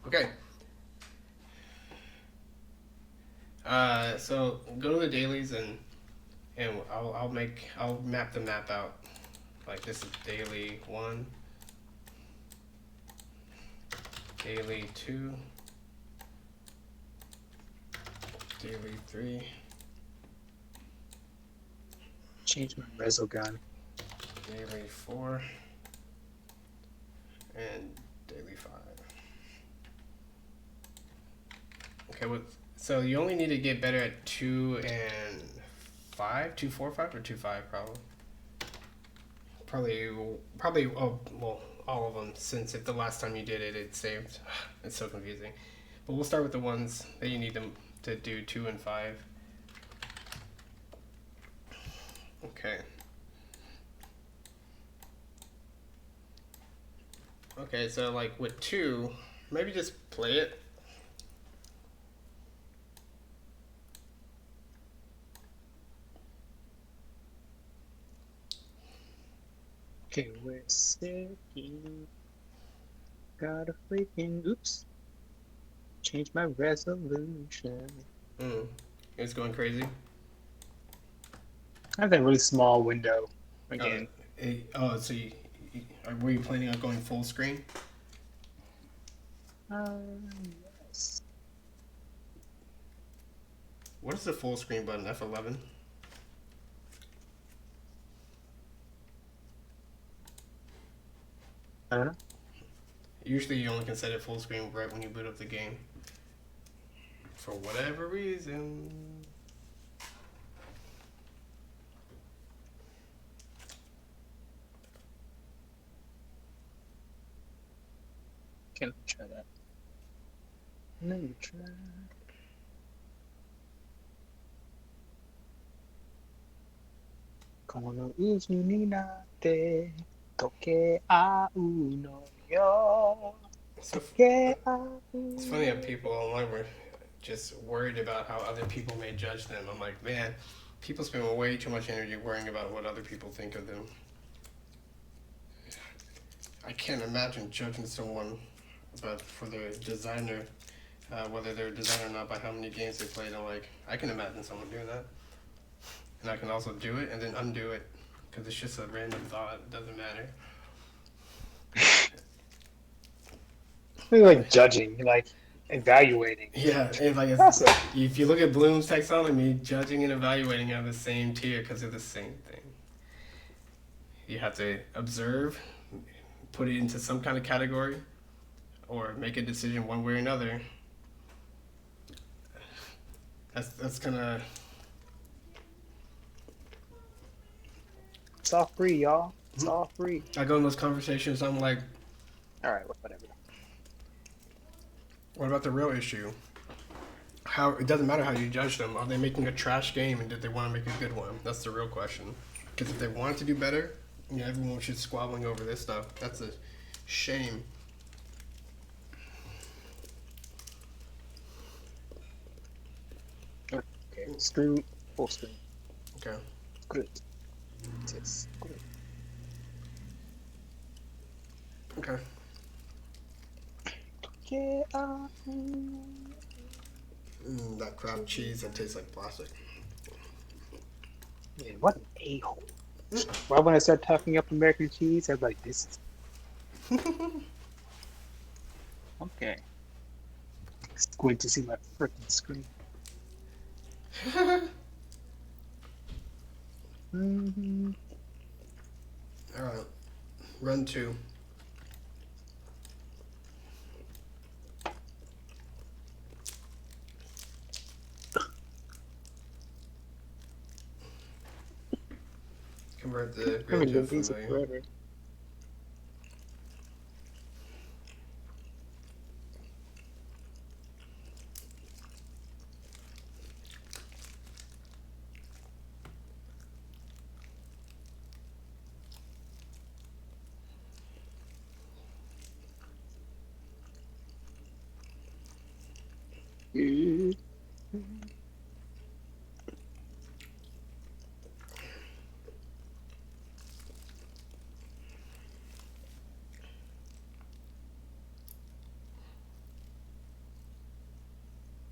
Okay. So go to the dailies and I'll map the map out. Like this is daily one, daily two, daily three, Change my reso gun. daily four, and daily five. Okay, so you only need to get better at 2 and 5, 2, 4, 5, or 2, 5 probably. Probably. Oh well, all of them. Since if the last time you did it, it saved. It's so confusing. But we'll start with the ones that you need them to do 2 and 5. Okay. Okay, so like with two, maybe just play it. Okay, wait a second. Got a freaking oops. Change my resolution. It's going crazy. I have that really small window Uh, again. so were you planning on going full screen? Yes. What is the full screen button? F11. I don't know. Usually, you only can set it full screen right when you boot up the game. For whatever reason. Can I try that? Let me try. この渦になって溶け合うのよ。So 溶け合う。it's funny how people online were just worried about how other people may judge them. I'm like, man, people spend way too much energy worrying about what other people think of them. I can't imagine judging someone but for their designer, whether they're a designer or not, by how many games they played. I'm like, I can imagine someone doing that. And I can also do it and then undo it because it's just a random thought. It doesn't matter. You're like judging, you're like evaluating. Yeah, That's it. if you look at Bloom's taxonomy, judging and evaluating are the same tier because they're the same thing. You have to observe, put it into some kind of category, or make a decision one way or another. That's kind of. It's all free, y'all. It's all free. I go in those conversations. I'm like, All right, whatever. what about the real issue? How it doesn't matter how you judge them. Are they making a trash game, and did they want to make a good one? That's the real question. Because if they wanted to do better, everyone should squabbling over this stuff. That's a shame. Okay, screen, full screen. Okay. Good. Yes, good. Okay. Yeah. That crap cheese that tastes like plastic. Man, what an a-hole. Why when I start talking up American cheese, I'm like, this is okay. Squint to see my freaking screen. Mm-hmm. All right. Run two. Convert the I real haven't to a done these in familiar. forever.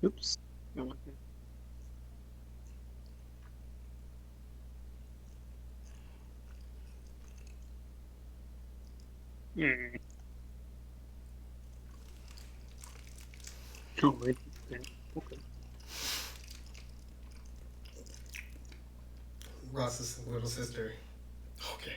Oops. No one here. Mm. Oh, wait. Okay. Ross's little sister. Okay.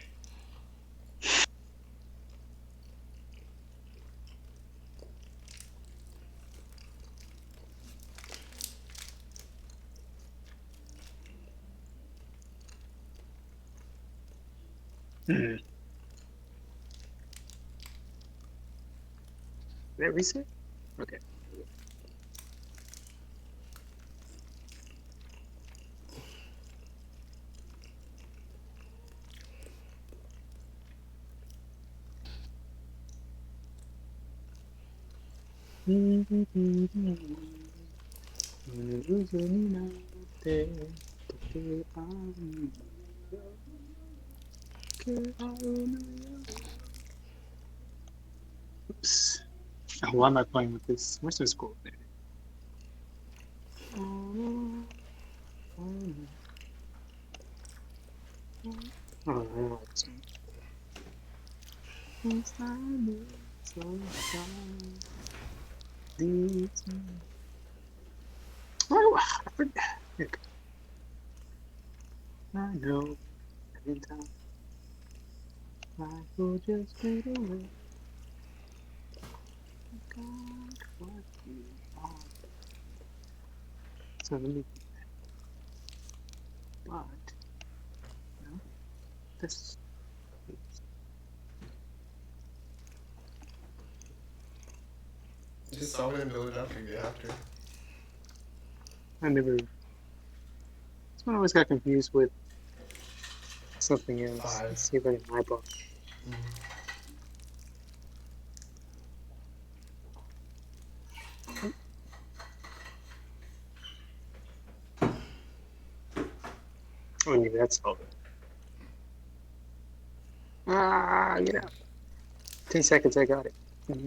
Mm. Did I reset? Okay. Oops. Oh, why am I playing with this? Where's this gold there? Oh, I like this one. Oh, I forgot. Okay. I know. In time, life will just fade away. God, what you are. So let me, but no, this. Just solve it and build it after you have to. I never. This one always got confused with something else. 5. Let's see if I can eyeball. Oh, maybe that's all. Ah, get out. 10 seconds, I got it. No.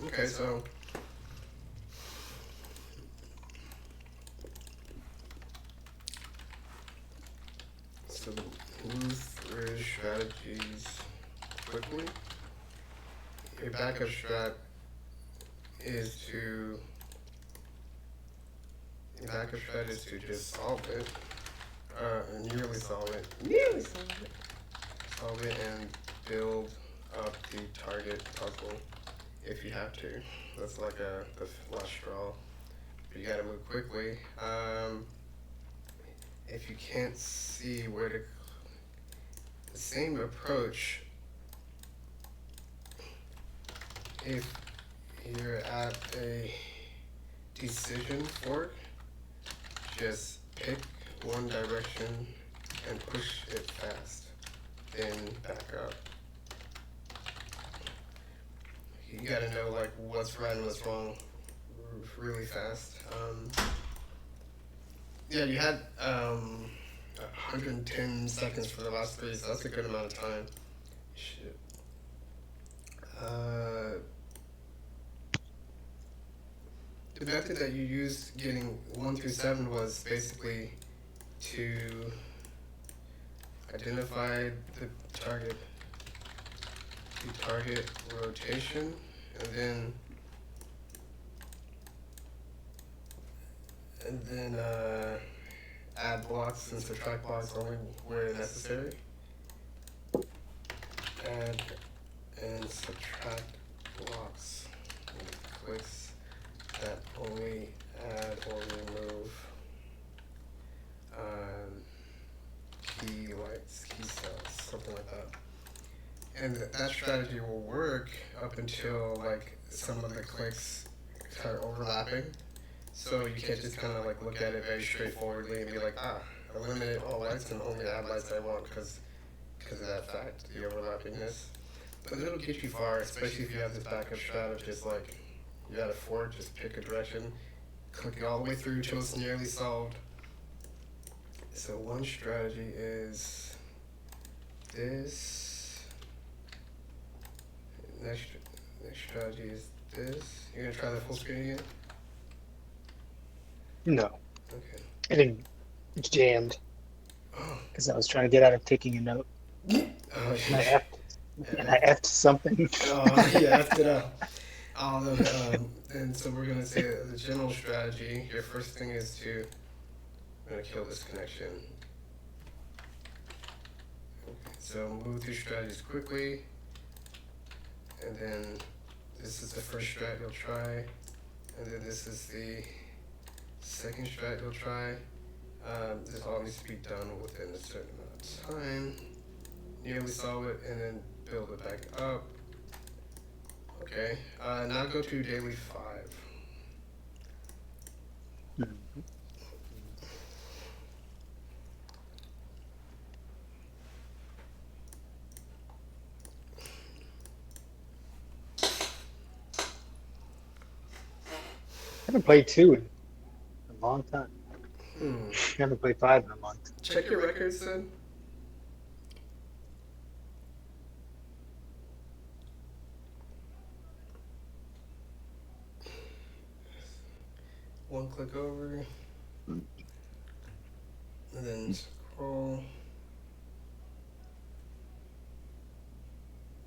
Okay, so move through strategies quickly. Your backup strat is to just solve it, nearly solve it, solve it, and build up the target puzzle if you have to. That's like the last straw. But you gotta move quickly. If you can't see where to, the same approach. If you're at a decision fork, just pick one direction and push it fast, then back up. You gotta know like what's right and what's wrong really fast. Yeah, you had 110 seconds for the last three, so that's a good amount of time. Shit. The method that you used getting 1 through 7 was basically to identify target the target rotation, and then add blocks and subtract blocks only where necessary. Add and subtract blocks with clicks that only add or remove key cells, something like that. And that strategy will work up until like some of the clicks start overlapping. So you can't just kind of like look at it very straightforwardly and be like, eliminate all lights and only add lights I want, because because of that fact, the overlappingness. But it'll get you far, especially if you have this backup strat of just like you got a fork, just pick a direction, click it all the way through till it's nearly solved. So one strategy is this. Next, next strategy is this. You're gonna try the full screen again? No, Okay. I didn't. It's jammed Oh. because I was trying to get out of taking a note, Oh, and I effed something. oh yeah, effed it up. And so we're gonna say the general strategy. Your first thing is to I'm gonna kill this connection. Okay, so move through strategies quickly, and then this is the first strat you'll try, and then this is the second strat you'll try. This all needs to be done within a certain amount of time. Nearly solve it, and then build it back up. Okay. Now go to daily 5. Mhm. I haven't played 2 in a long time. Hmm. I haven't played 5 in a month. Check your records then. One click over, and then scroll.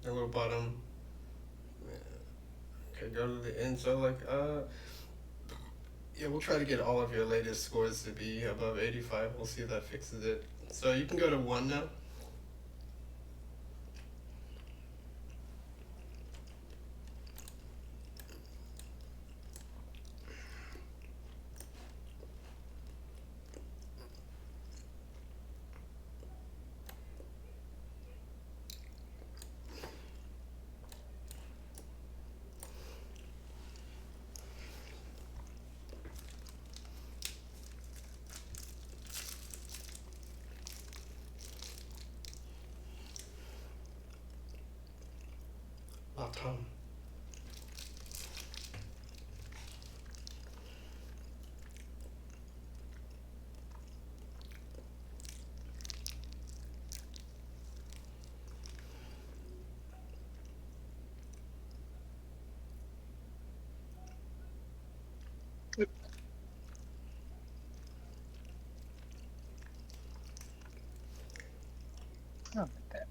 The little bottom. Okay, go to the end. So yeah, we'll try to get all of your latest scores to be above 85. We'll see if that fixes it. So you can go to 1 now. Oh, Tom. Oh, like that.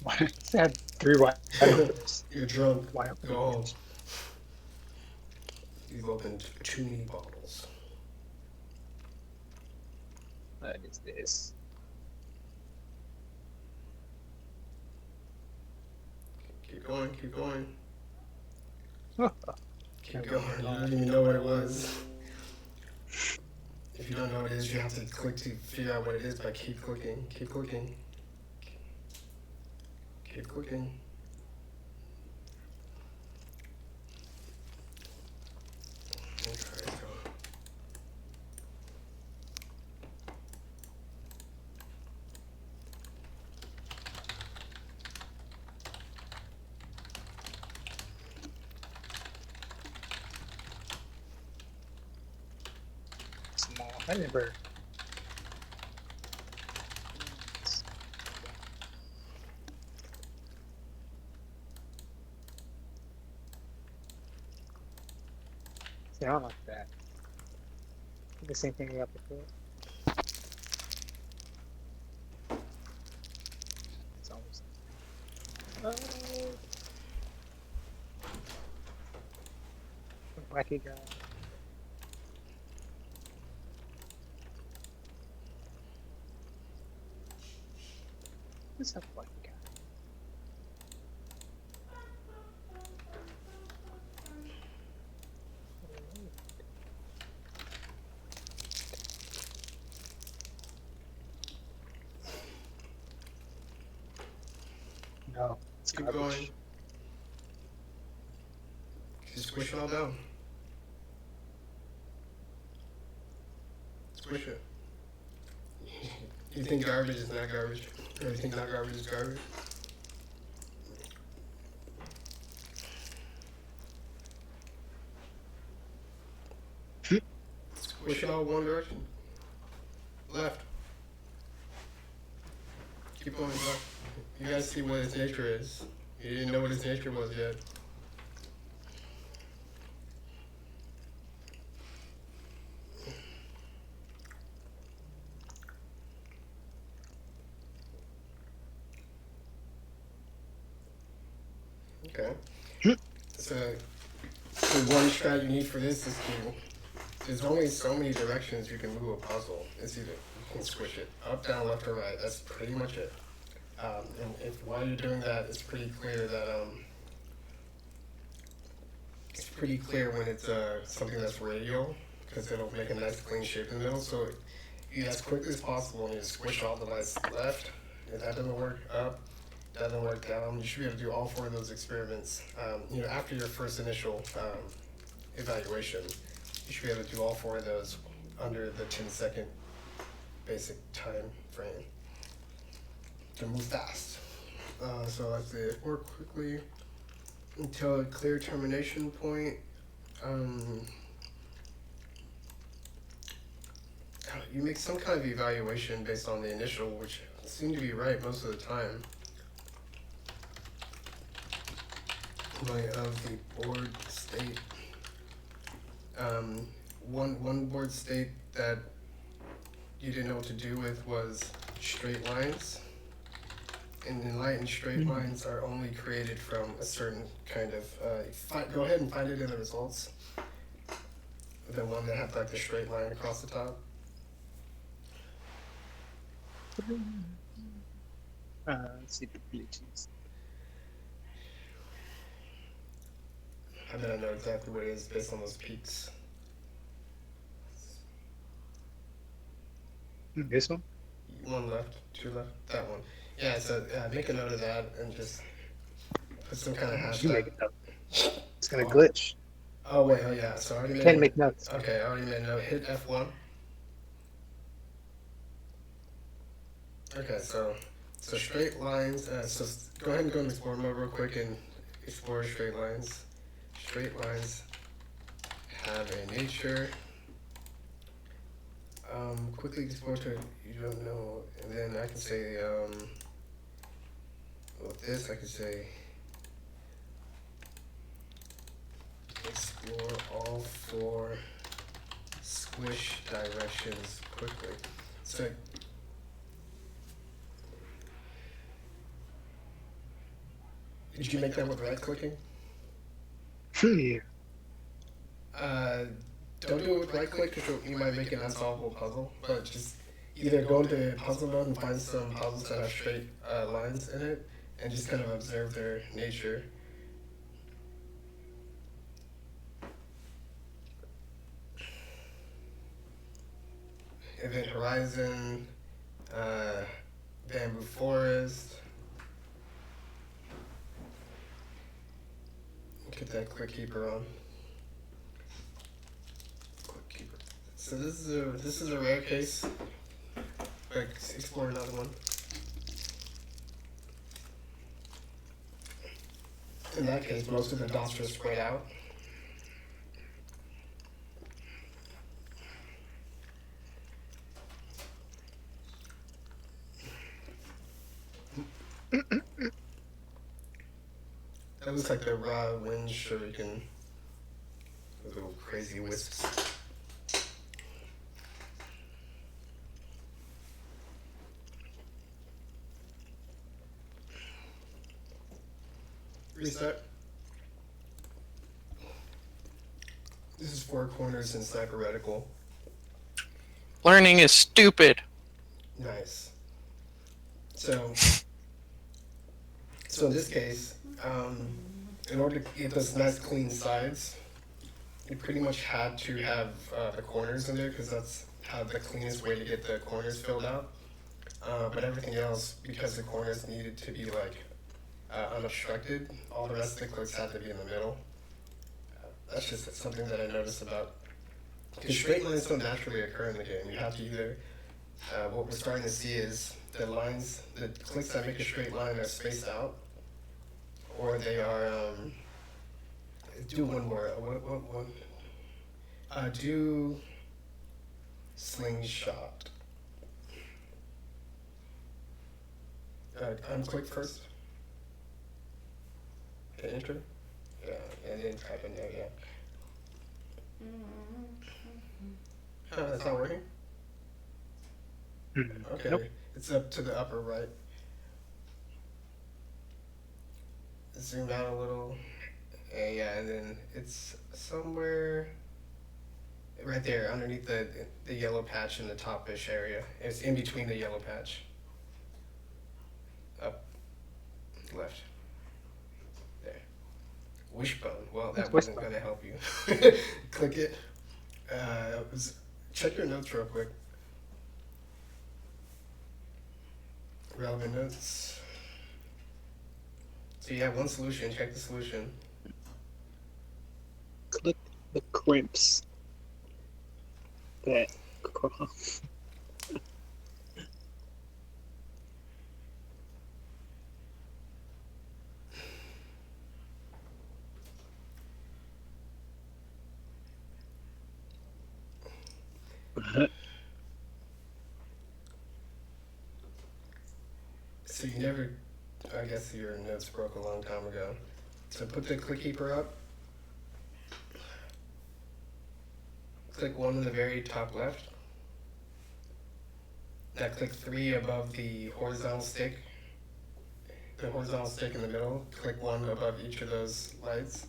Why I had 3 wide opens. You're drunk. Wide open Go home. opens. You've opened too many bottles. What is this? Keep going, keep going. Oh, Keep going. You don't even know what it was. If you don't know what it is, you have to click to figure out what it is by keep clicking. Keep clicking. Keep clicking. Okay, go. small. I never. See, I don't like that. The same thing we got before. It's almost. Oh, wacky guy. What's up, wacky guy? No, it's Keep garbage. going. Just squish it all down. Squish it. You think garbage is not garbage? Or you think not garbage is garbage? Squish it all one direction. Left. Keep going left. You gotta see what his nature is. You didn't know what his nature was yet. Okay. So one strat you need for this is there's only so many directions you can move a puzzle. It's either you can squish it up, down, left, or right. That's pretty much it. And if while you're doing that, it's pretty clear that it's pretty clear when it's something that's radial, because it'll make a nice clean shape in the middle. So you as quickly as possible, and you squish all the lights left. If that doesn't work, up. Doesn't work down. You should be able to do all 4 of those experiments. After your first initial evaluation, you should be able to do all 4 of those under the 10-second basic time frame to move fast. So let's say work quickly until a clear termination point. You make some kind of evaluation based on the initial, which seemed to be right most of the time. Of the board state. One board state that you didn't know what to do with was straight lines. And enlightened straight lines are only created from a certain kind of. Go ahead and find it in the results. The one that had like the straight line across the top. Let's see the glitches. I bet I know exactly what it is based on those peaks. This one? 1 left, 2 left, that one. Yeah, so make a note of that and just put some kind of hashtag. You make a note. It's gonna glitch. Oh wait, oh yeah. So I already made. Can't make notes. Okay, I already made a note. Hit F1. Okay, so straight lines. So go ahead and go in explore mode real quick and explore straight lines. Straight lines have a nature. Quickly explore to you don't know, and then I can say with this I can say explore all 4 squish directions quickly. So did you make that with right clicking? Yeah. Don't do it with right click because you might make an unsolvable puzzle, but just either go into puzzle mode and find some puzzles that have straight lines in it and just kind of observe their nature. Event Horizon, Bamboo Forest. Get that Click Keeper on. Click Keeper. So this is a rare case. Like explore another one. In that case, most of the dots are spread out. That looks like the raw wind shuriken with little crazy wisps. Reset. This is 4 corners in sniper reticle. Learning is stupid. Nice. So in this case, in order to get those nice clean sides, you pretty much had to have the corners in there because that's how the cleanest way to get the corners filled out. But everything else, because the corners needed to be like unobstructed, all the rest of the clicks had to be in the middle. That's just something that I noticed about, because straight lines don't naturally occur in the game. You have to either what we're starting to see is the lines, the clicks that make a straight line are spaced out, or they are, do one more, do slingshot. Unclick first. Hit enter. Yeah, and then type in there, yeah. That's not working? Okay, Nope. it's up to the upper right. Zoom out a little. Yeah, and then it's somewhere right there underneath the yellow patch in the top-ish area. It's in between the yellow patch. Up, left. There. Wishbone. Well, that wasn't going to help you. Click it. Check your notes real quick. Relevant notes. So you have one solution. Check the solution. Click the crimps. That cross. So you never, I guess your notes broke a long time ago. So put the click keeper up. Click 1 in the very top left. Now click 3 above the horizontal stick. The horizontal stick in the middle. Click 1 above each of those lights.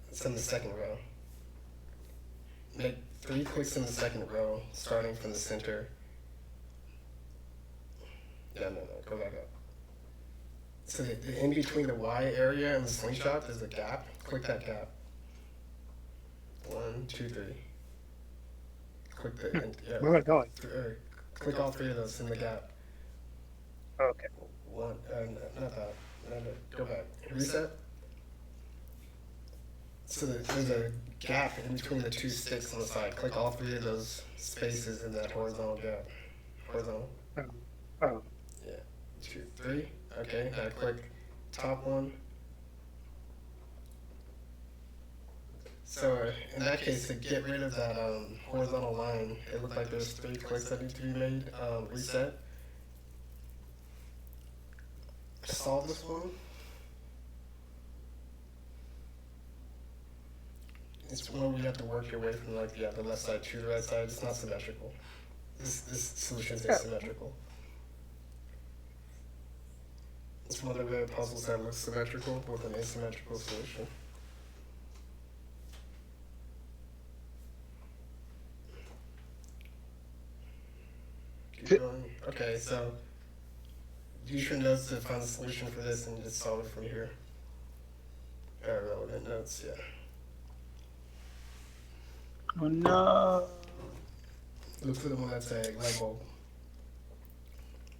It's in the second row. Make 3 clicks in the second row, starting from the center. No, go back up. So the in between the Y area and the slingshot, there's a gap. Click that gap. 1, 2, 3. Click the yeah. Where am I going? Click all 3 of those in the gap. Okay. 1, not that. No, go back. Reset. So there's a gap in between the 2 sticks on the side. Click all 3 of those spaces in that horizontal gap. Horizontal. Oh. Yeah. 2, 3. Okay. Now click top one. So in that case, to get rid of that horizontal line, it looked like there's 3 clicks that need to be made. Reset. Solve this one. It's one where you have to work your way from the left side to the right side. It's not symmetrical. This solution is asymmetrical. It's one of the puzzles that looks symmetrical with an asymmetrical solution. Keep going. Okay, so use your notes to find the solution for this and just solve it from here. Relevant notes, yeah. Oh no. Look for the one that's a light bulb.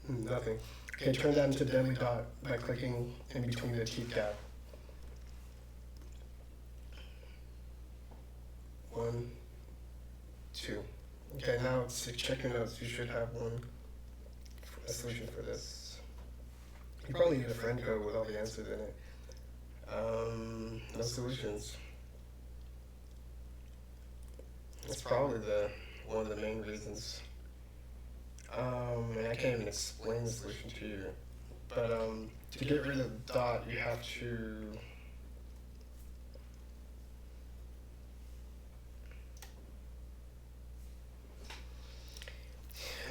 Nothing. Okay, turn that into deadly dot by clicking in between the teeth gap. 1, 2. Okay, now check your notes. You should have a solution for this. You probably need a friend code with all the answers in it. No solutions. It's probably one of the main reasons. And I can't even explain the solution to you. But to get rid of the dot, you have to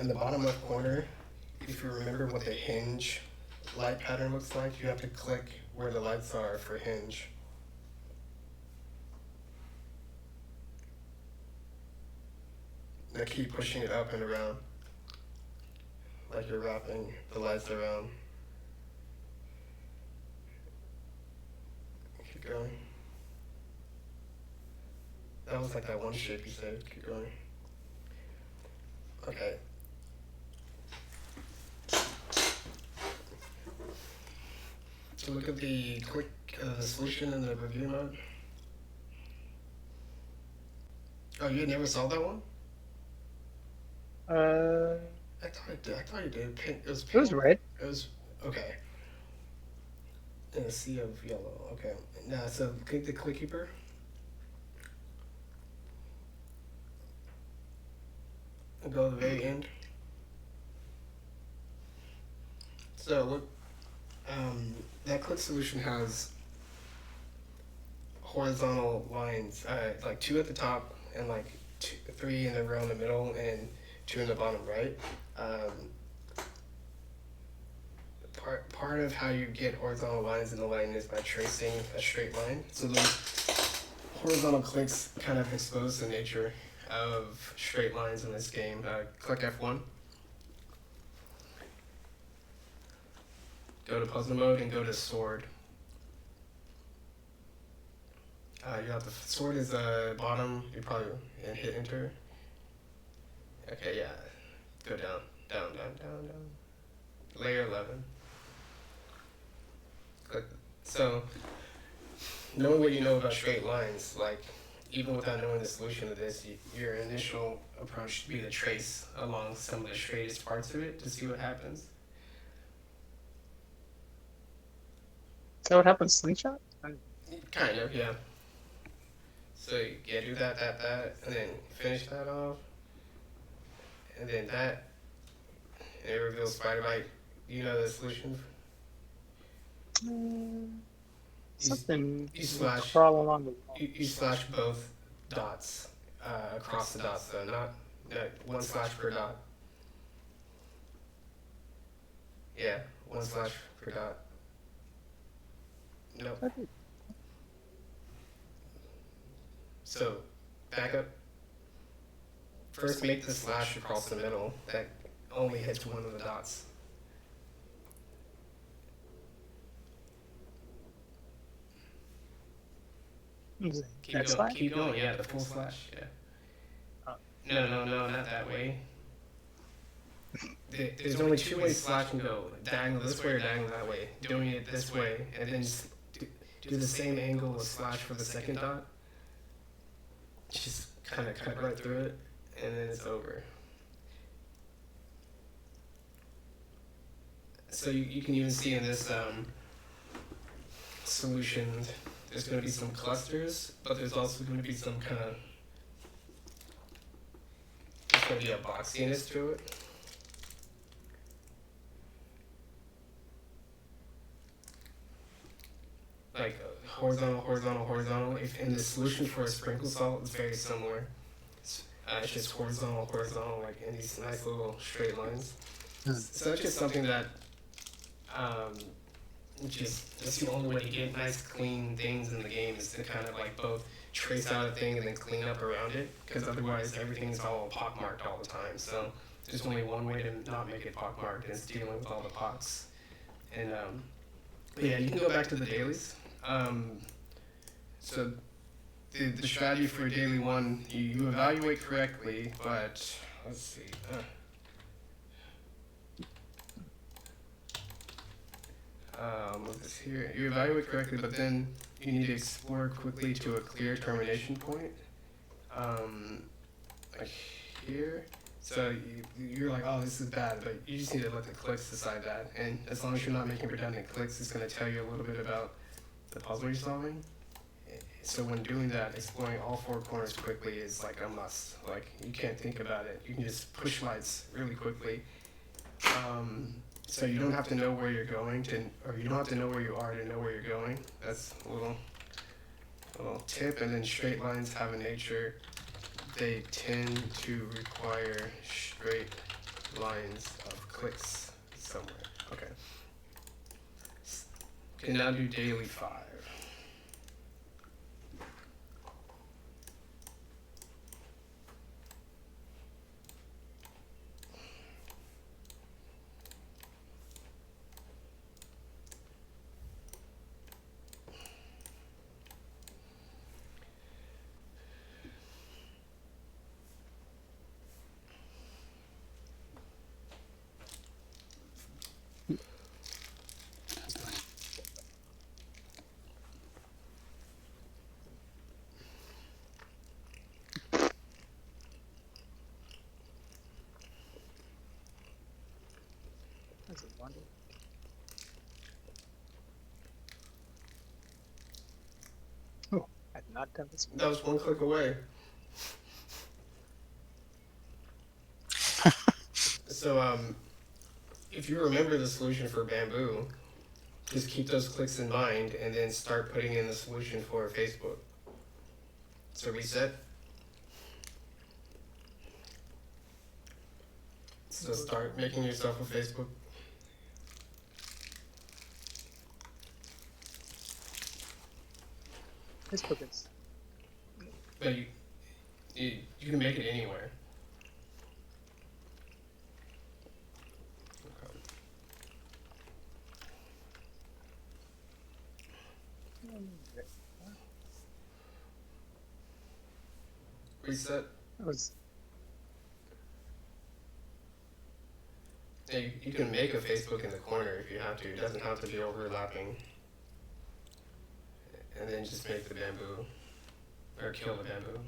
in the bottom left corner, if you remember what the hinge light pattern looks like, you have to click where the lights are for hinge. Now keep pushing it up and around, like you're wrapping the lights around. Keep going. That was like that one shape you said. Keep going. Okay. So look at the solution in the review mode. Oh, you had never solved that one? I thought it did. I thought you did. Pink. It was it was pink. red. It was okay. In a sea of yellow. Okay. Now, so click the click keeper. And go to the very end. So look, that click solution has horizontal lines, like two at the top and like three in the row in the middle and two in the bottom right. Um, part of how you get horizontal lines in the line is by tracing a straight line. So those horizontal clicks kind of expose the nature of straight lines in this game. Click F1. Go to puzzle mode and go to sword. You have the sword is bottom. You probably and hit enter. Okay, yeah. Go down, down, down, down, down. Layer 11. Click. So, knowing what you know about straight lines, like even without knowing the solution to this, your initial approach should be to trace along some of the straightest parts of it to see what happens. Is that what happened? Slingshot? Kind of, yeah. So yeah, do that, and then finish that off, and then that, and it reveals spider bite. You know the solution. Something You slash crawl along the wall. you slash both dots across the dots, though, not one slash per dot. Yeah, one slash per dot. Nope. So, back up. First, make the slash across the middle that only hits one of the dots. Keep going. Yeah, the full slash. Yeah. No, not that way. There's only two ways slash can go: diagonal this way or diagonal that way. Doing it this way, and then just do the same angle with slash for the second dot. Just kind of cut right through it, and then it's over. So you can even see in this solution, there's going to be some clusters, but there's also going to be some kind of, there's going to be a boxiness to it. Like horizontal, horizontal, horizontal. And the solution for a sprinkle salt is very similar. It's just horizontal, horizontal, like in these nice little straight lines. So that's just something that, that's the only way to get nice clean things in the game is to kind of like both trace out a thing and then clean up around it, because otherwise everything's all pockmarked all the time. So there's only one way to not make it pockmarked, and it's dealing with all the pocks. And but yeah, you can go back to the dailies. So the strategy for daily one, you evaluate correctly, but let's see. Move this here. You evaluate correctly, but then you need to explore quickly to a clear termination point. Like here. So you're like, oh, this is bad, but you just need to let the clicks decide that. And as long as you're not making redundant clicks, it's going to tell you a little bit about the puzzle you're solving. So when doing that, exploring all four corners quickly is like a must. Like you can't think about it. You can just push lights really quickly. So you don't have to know where you're going or you don't have to know where you are to know where you're going. That's a little tip. And then straight lines have a nature. They tend to require straight lines of clicks somewhere. Okay. Okay, now do daily 5. That's a wonder. Oh, I had not done this. That was one click away. So, if you remember the solution for bamboo, just keep those clicks in mind and then start putting in the solution for Facebook. So reset. So start making yourself a Facebook. Facebook is. But you can make it anywhere. Reset. That was. Yeah, you can make a Facebook in the corner if you have to. It doesn't have to be overlapping. And then just make the bamboo. Or kill the bamboo.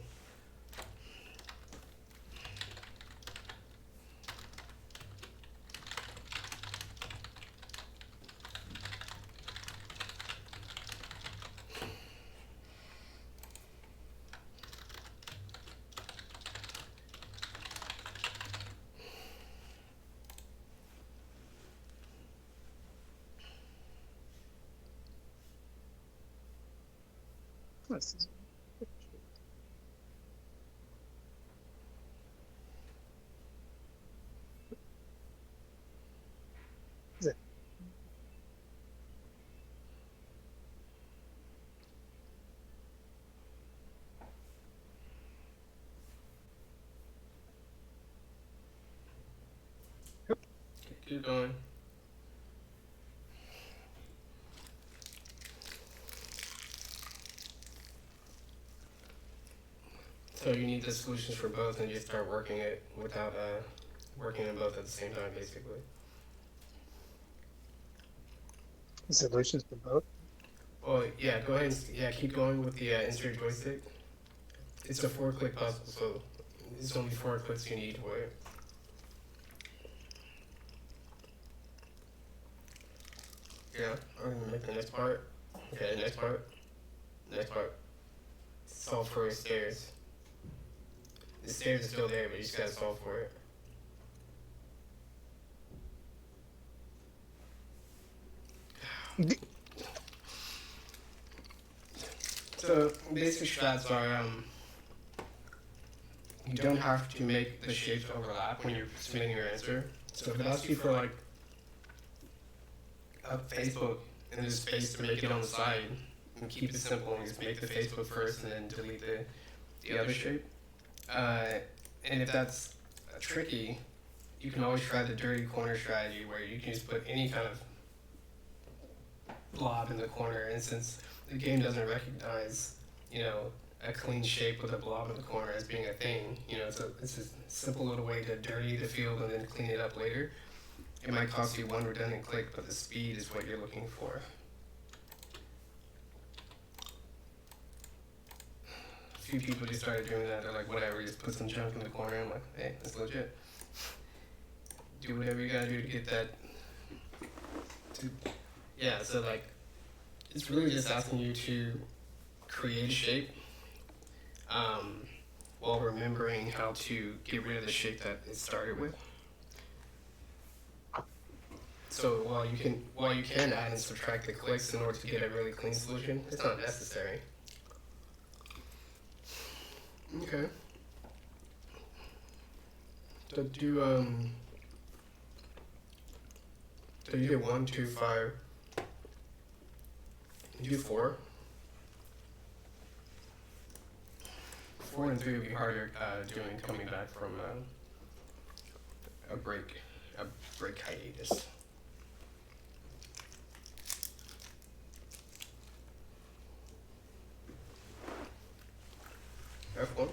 This is. Is it? Keep going. So you need the solutions for both and you start working it without working them both at the same time, basically. The solutions for both. Oh yeah, go ahead and keep going with the insert joystick. It's a 4-click puzzle, so it's only 4 clicks you need for it. Yeah, I'm gonna make the next part. Okay, next part. Next part. Solve for stairs. The stairs are still there, but you just gotta solve for it. So basic strats are you don't have to make the shapes overlap when you're submitting your answer. So if it asks you for like a Facebook and there's space to make it on the side, and keep it simple and just make the Facebook first and then delete the other shape. And if that's tricky, you can always try the dirty corner strategy where you can just put any kind of blob in the corner, and since the game doesn't recognize, a clean shape with a blob in the corner as being a thing, it's a simple little way to dirty the field and then clean it up later. It might cost you one redundant click, but the speed is what you're looking for. A few people just started doing that. They're like, whatever, just put some junk in the corner. I'm like, hey, that's legit. Do whatever you gotta do to get that. Yeah, so like, it's really just asking you to create a shape while remembering how to get rid of the shape that it started with. So while you can add and subtract the clicks in order to get a really clean solution, it's not necessary. Okay. So you did 1, 2, 5. You do 4. 4 and 3 would be harder doing coming back from a break hiatus. F1.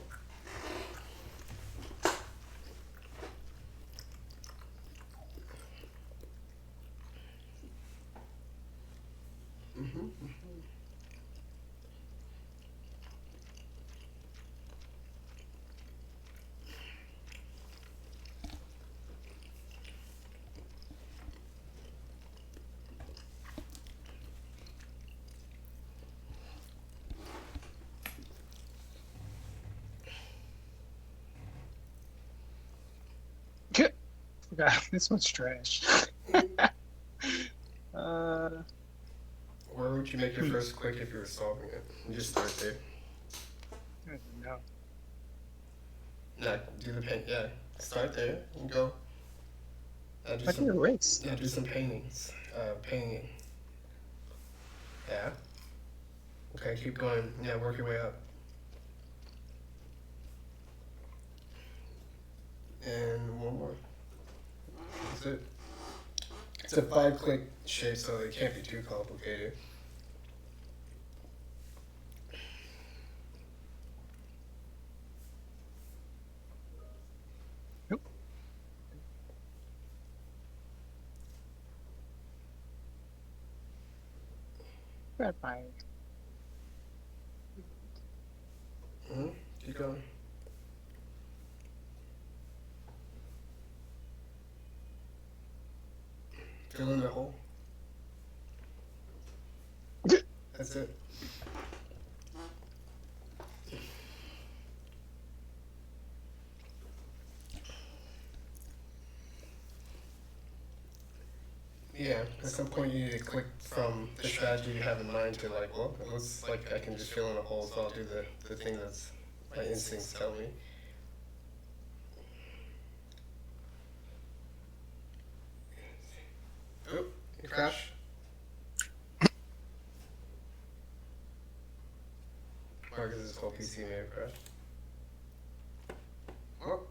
God, this one's trash. uh, Where would you make your hmm, first click if you were solving it? You just start there. I don't know. Nah, do the paint. Yeah, start there and go. Do I can some. erase. Yeah, do some paintings. Painting. Yeah. Okay, keep going. Yeah, work your way up. And one more. That's it. It's a 5-click shape, so it can't be too complicated. Nope. Got my. Mm-hmm. Keep going. Fill in the hole. That's it. Yeah, at some point you need to click from the strategy you have in mind to like, well, it looks like I can just fill in a hole, so I'll do the thing that's my instincts tell me. Oh, you crash. Marcus's whole PC may have crashed. Oh.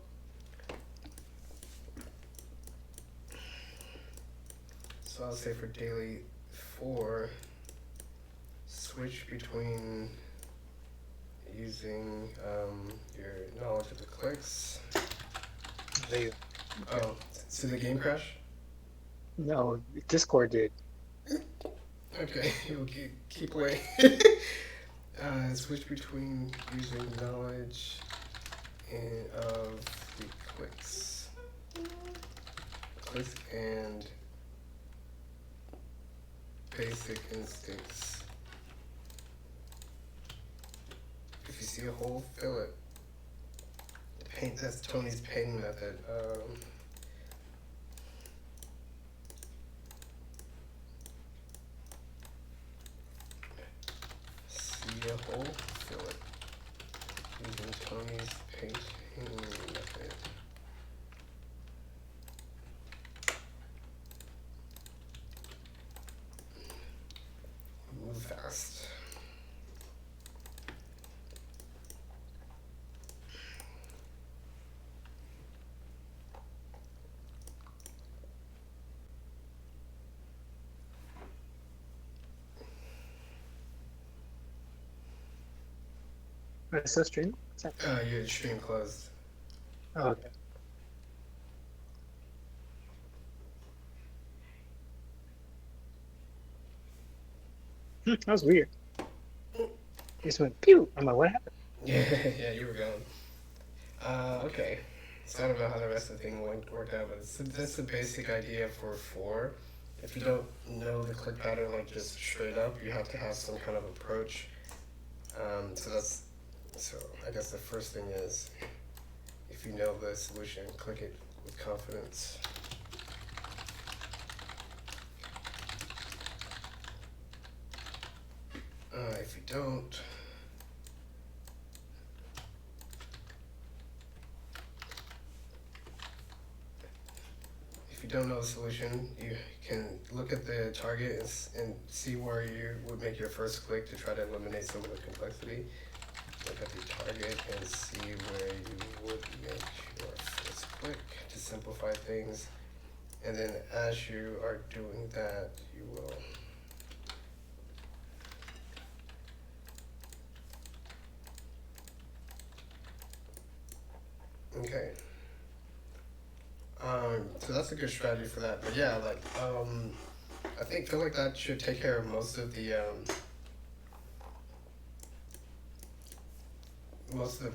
So I'll say for daily 4, switch between using your knowledge of the clicks. There. Oh, so the game crash? No, Discord did. Okay, you'll keep playing. Switch between using knowledge of the clicks. Clicks and basic instincts. If you see a hole, fill it. Paint. That's Tony's painting method. See a hole, fill it. Using Tony's painting method. Move fast. It's still streaming? Your stream closed. Oh, okay. That was weird. It just went pew. I'm like, what happened? Yeah, you were gone. Okay. So I don't know how the rest of the thing worked out, but that's the basic idea for 4. If you don't know the click pattern like just straight up, you have to have some kind of approach. So I guess the first thing is, if you know the solution, click it with confidence. If you don't, know the solution, you can look at the target and see where you would make your first click to try to eliminate some of the complexity. Look at the target and see where you would make your first click to simplify things. And then as you are doing that, you will okay. So that's a good strategy for that. But yeah, like I feel like that should take care of most of the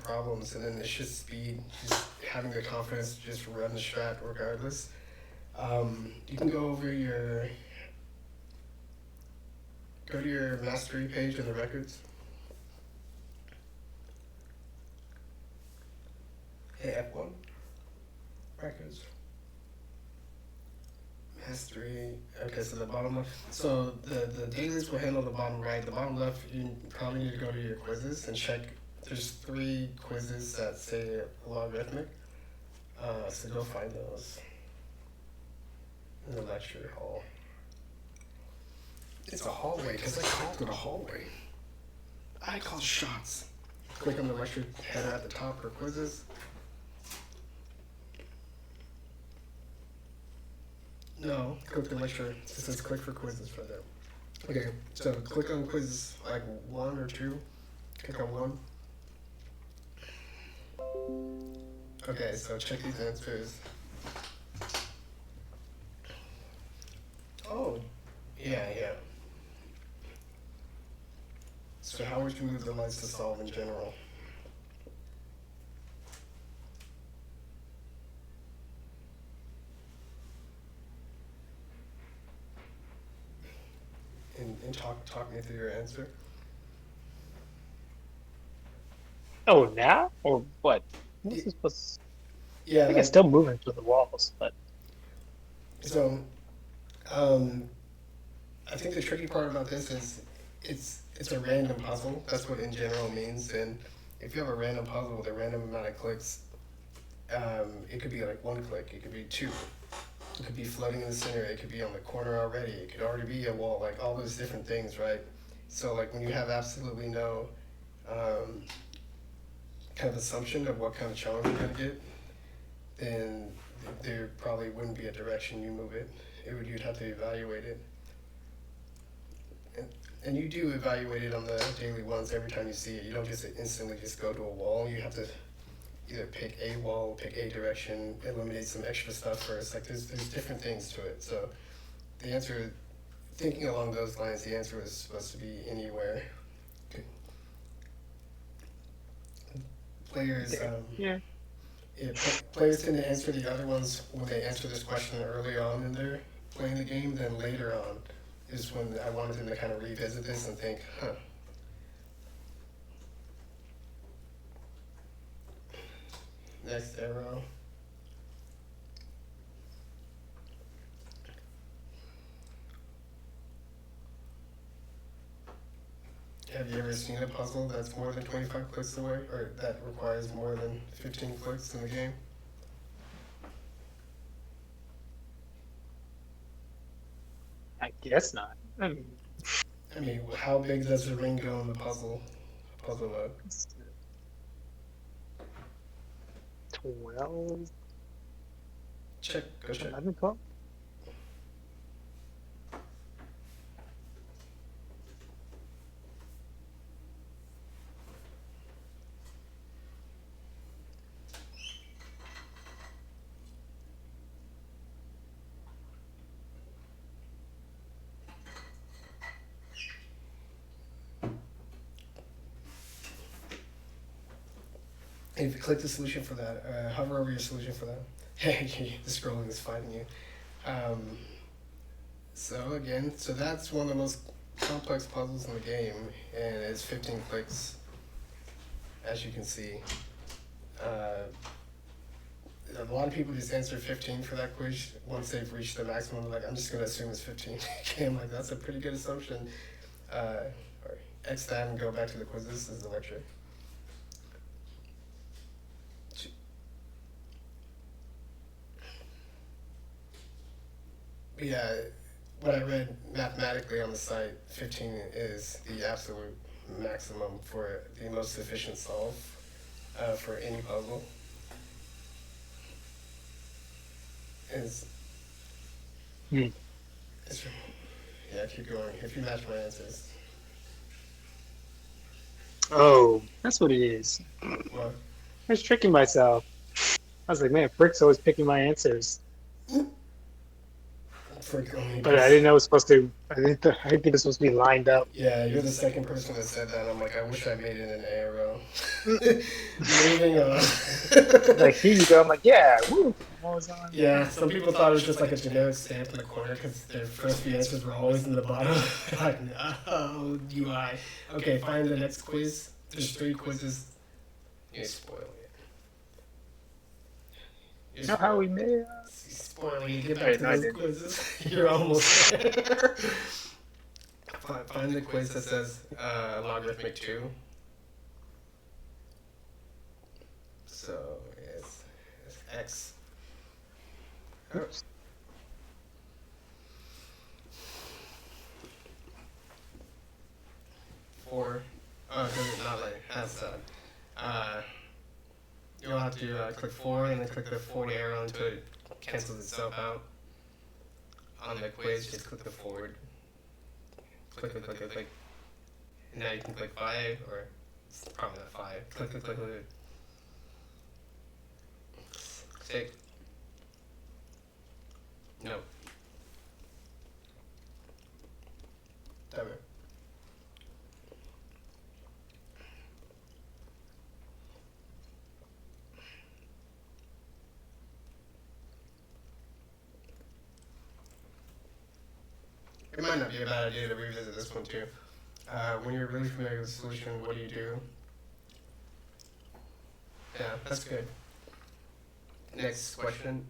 problems, and then it's just speed, just having the confidence to just run the strat regardless. You can go to your mastery page in the records. Hey, F1 records. Past 3. Okay, so the bottom left. So the dailies will handle the bottom right. The bottom left, you probably need to go to your quizzes and check. There's 3 quizzes that say logarithmic. So go find those in the lecture hall. It's a hallway because I called it a hallway. I call shots. Click on the lecture header at the top for quizzes. No, click the lecture. It says click for quizzes for them. Okay, so click on quizzes like 1 or 2. Click on 1. Okay, so check these answers. Oh, yeah. So how would you move the lines to solve in general? And talk me through your answer. Oh, now or what? This is supposed. Yeah, I think it's still moving through the walls, but so, I think the tricky part about this is it's a random puzzle. That's what in general means. And if you have a random puzzle with a random amount of clicks, it could be like 1 click. It could be 2. It could be floating in the center. It could be on the corner already. It could already be a wall. Like all those different things, right? So like when you have absolutely no kind of assumption of what kind of challenge you're gonna get, then there probably wouldn't be a direction you move it. You'd have to evaluate it. And you do evaluate it on the daily ones every time you see it. You don't just instantly just go to a wall. You have to either pick a wall, pick a direction, eliminate some extra stuff first. Like there's different things to it. So the answer, thinking along those lines, the answer is supposed to be anywhere. Okay. Players, players tend to answer the other ones when they answer this question early on in their playing the game. Then later on is when I wanted them to kind of revisit this and think, huh. Next arrow. Have you ever seen a puzzle that's more than 25 clicks away, or that requires more than 15 clicks in the game? I guess not. I mean, how big does the ring go in the puzzle mode? 12. Check. Go check. 11, 12? If you click the solution for that, hover over your solution for that. The scrolling is fighting you. So that's one of the most complex puzzles in the game, and it's 15 clicks, as you can see. A lot of people just answer 15 for that quiz once they've reached the maximum. They're like, I'm just going to assume it's 15. Okay, I'm like, that's a pretty good assumption. Or X that and go back to the quiz. This is the lecture. Yeah, what I read mathematically on the site, 15 is the absolute maximum for the most efficient solve for any puzzle. It's, yeah, keep going. If you match my answers. Oh, that's what it is. What? I was tricking myself. I was like, man, Frick's always picking my answers. But I didn't know it was supposed to. I didn't think it was supposed to be lined up. Yeah, you're the second person that said that. I'm like, I wish I made it an arrow. Moving on. Like, here you go. I'm like, yeah, woo. Yeah, some people thought it was just like a generic stamp in the corner because their first few answers were always in the bottom. Like, no, UI. Okay, find the next quiz. There's 3 quizzes. You're spoiling it. You're know how we made spoiling. You get back Wait, to no, I those didn't. quizzes. You're almost there. Find the quiz that says logarithmic 2. So, it's x. Oh, Oops. 4. Oh, does it not like has that? You'll have to click 4 and then click the forward arrow until it cancels itself out. On the quiz, just click the forward. Click. And now you can click 5, or it's probably not 5. Click. 6. No. Timer. It might not be a bad idea to revisit this one too. When you're really familiar with the solution, what do you do? Yeah, that's good. Next question.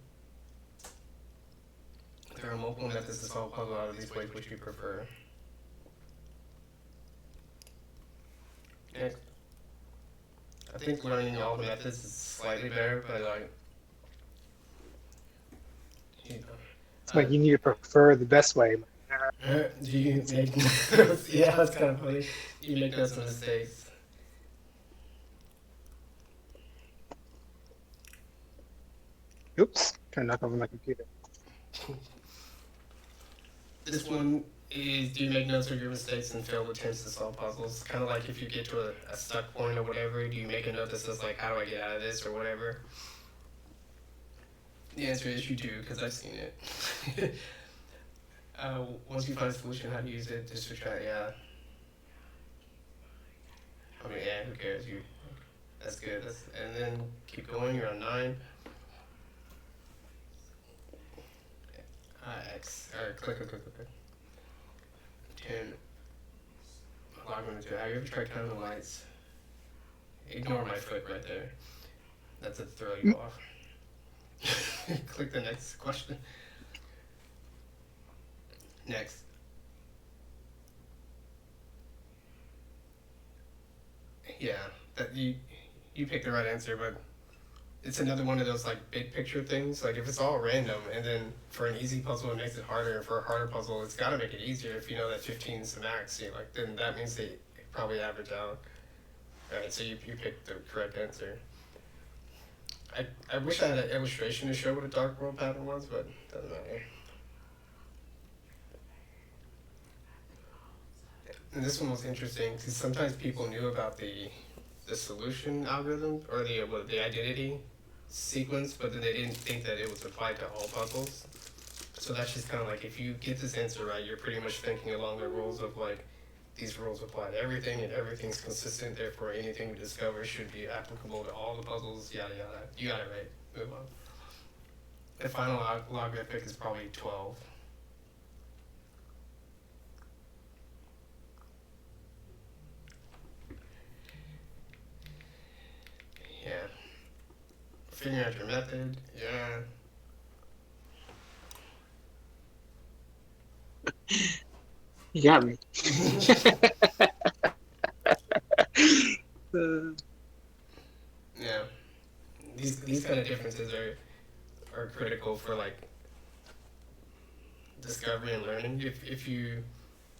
There are multiple methods to solve a puzzle out of these ways. Which you prefer? Next. I think learning all the methods is slightly better, but like, you know. It's like you need to prefer the best way. Do you make notes? Yeah, that's kind of funny. You make notes of mistakes. Oops, trying to knock over my computer. This one is, do you make notes of your mistakes and failed attempts to solve puzzles? Kind of like if you get to a stuck point or whatever, do you make a note that says like, how do I get out of this or whatever? The answer is you do, because I've seen it. Once you find a solution, how to use it, just to try, yeah. I mean, yeah, who cares? That's good. And then keep going, you're on 9. X, or click. 10. Log into 2. Have you ever tried counting the lights? Ignore my foot right there. That's a throw you off. Click the next question. Next. Yeah, that you picked the right answer, but it's another one of those like big picture things. Like if it's all random, and then for an easy puzzle it makes it harder, and for a harder puzzle it's got to make it easier. If you know that 15 is the max, then that means they probably average out. All right, so you picked the correct answer. I wish I had an illustration to show what a dark world pattern was, but it doesn't matter. And this one was interesting because sometimes people knew about the solution algorithm or the identity sequence, but then they didn't think that it was applied to all puzzles. So that's just kind of like, if you get this answer right, you're pretty much thinking along the rules of like, these rules apply to everything and everything's consistent, therefore anything we discover should be applicable to all the puzzles, yada yada. You got it right. Move on. The final logarithmic is probably 12. Yeah. Figuring out your method, yeah. You got me. Yeah. These kind of differences are critical for like discovery and learning. If you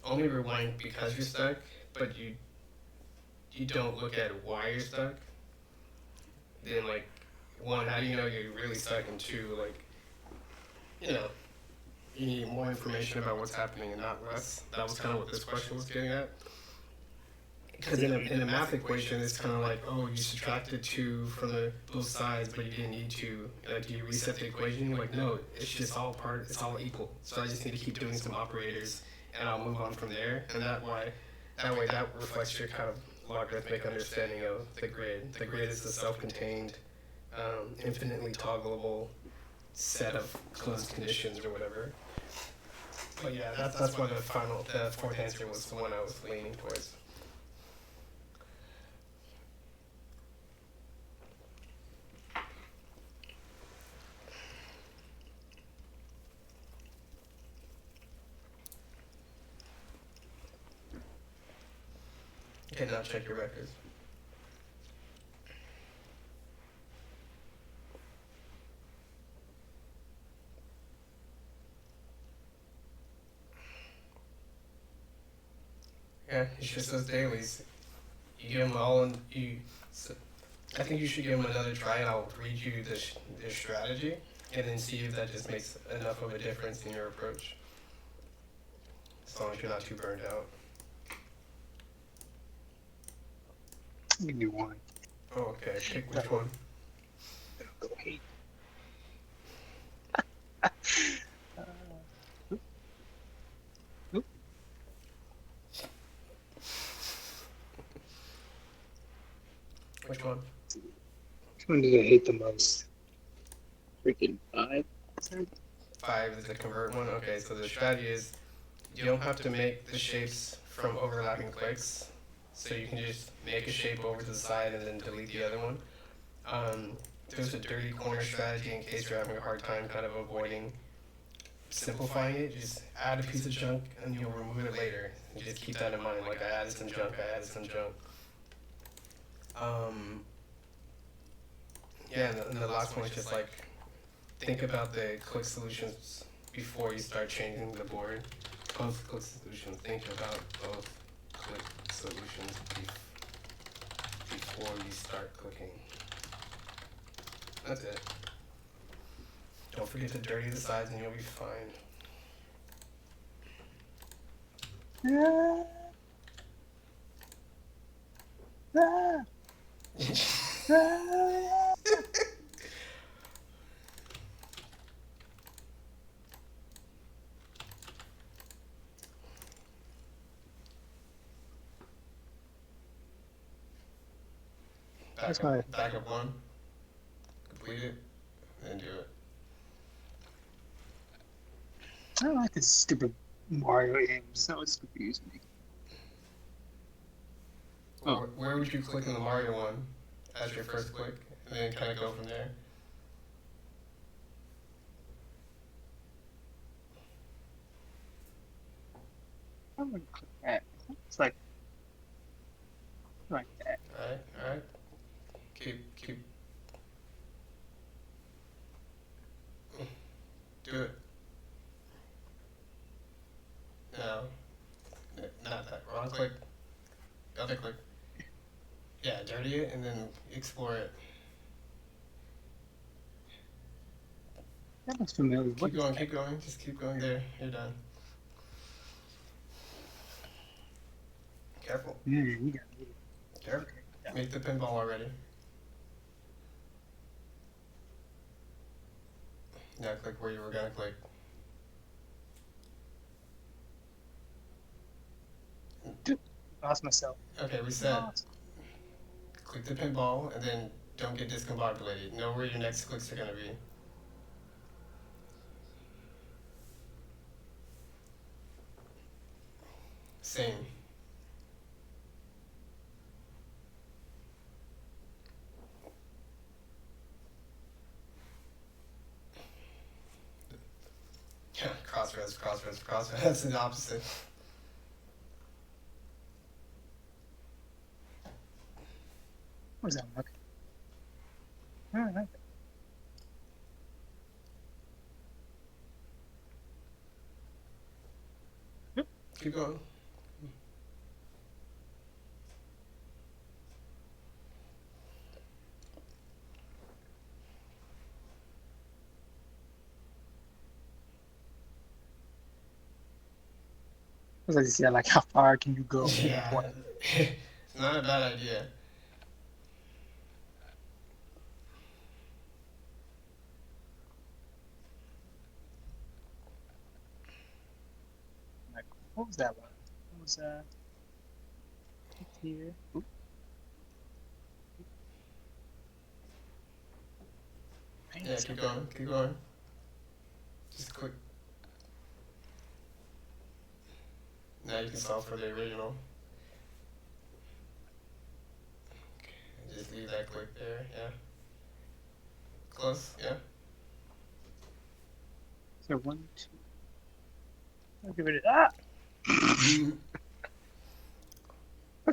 only rewind because you're stuck, but you don't look at why you're stuck, then like, one, how do you know you're really stuck? And two, like, you need more information about what's happening and not less. That was kind of what this question was getting at. Because in a math equation, it's kind of like, oh, you subtracted 2 from both sides, but you didn't need to. Do you reset the equation? You're like, no, it's just all it's all equal. So I just need to keep doing some operators, and I'll move on from there. And that way that reflects your kind of logarithmic understanding of the grid. The grid is the self-contained, infinitely toggleable set of closed conditions or whatever. But yeah, that's why the fourth answer was the one I was leaning towards. Okay, now check your records. Yeah, it's just those dailies. You give them all, and so I think you should give them another try, and I'll read you their strategy, and then see if that just makes enough of a difference in your approach. As long as you're not too burned out. Give me one. Oh, okay. Pick which one. Go hate. Oop. Oop. Which one? Which one did I hate the most? Freaking 5. 5 is the convert one. Okay, so the strategy is you don't have to make the shapes from overlapping clicks, so you can just make a shape over to the side and then delete the other one. There's a dirty corner strategy in case you're having a hard time kind of avoiding simplifying it. Just add a piece of junk and you'll remove it later. And just keep that in mind. Like, I added some junk. Yeah, and the last one is just like think about the click solutions before you start changing the board. Both click solutions. Think about both click solutions before you start clicking. That's it. Don't forget to dirty the sides and you'll be fine. Back up one, complete it, and then do it. I don't like this stupid Mario game. So it's confusing me. Well, where would you click on the Mario one as your first click, and then kind of go from there? I'm gonna click that. It's like that. Alright. Keep. Do it. No. Not that. Wrong click. Other click. Yeah, dirty it and then explore it. That looks familiar. Keep going. Just keep going there. You're done. Careful. Yeah, you got it. Careful. Make the pinball already. Now click where you were gonna click. Lost myself. Okay, reset. Click the pinball and then don't get discombobulated. Know where your next clicks are gonna be. Same. Yeah, crossroads. That's the opposite. Where's that look? Alright. Keep going. I was like, yeah, like how far can you go? Yeah. It's not a bad idea. Like, what was that one? What was here? Oop. Yeah, keep going. Just click. Now you can solve for the original. Okay, just leave that click there, yeah. Close, yeah. So 1, 2. I'll give it a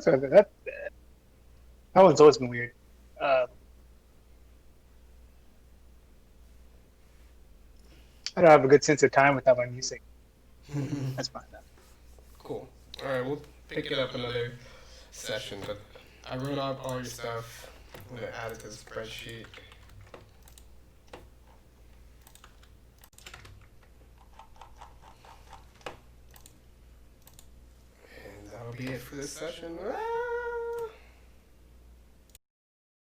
that one's always been weird. I don't have a good sense of time without my music. That's fine. Cool. All right, we'll pick it up another session. But I wrote out all your stuff. I'm gonna add it to the spreadsheet. And that'll be it for this session.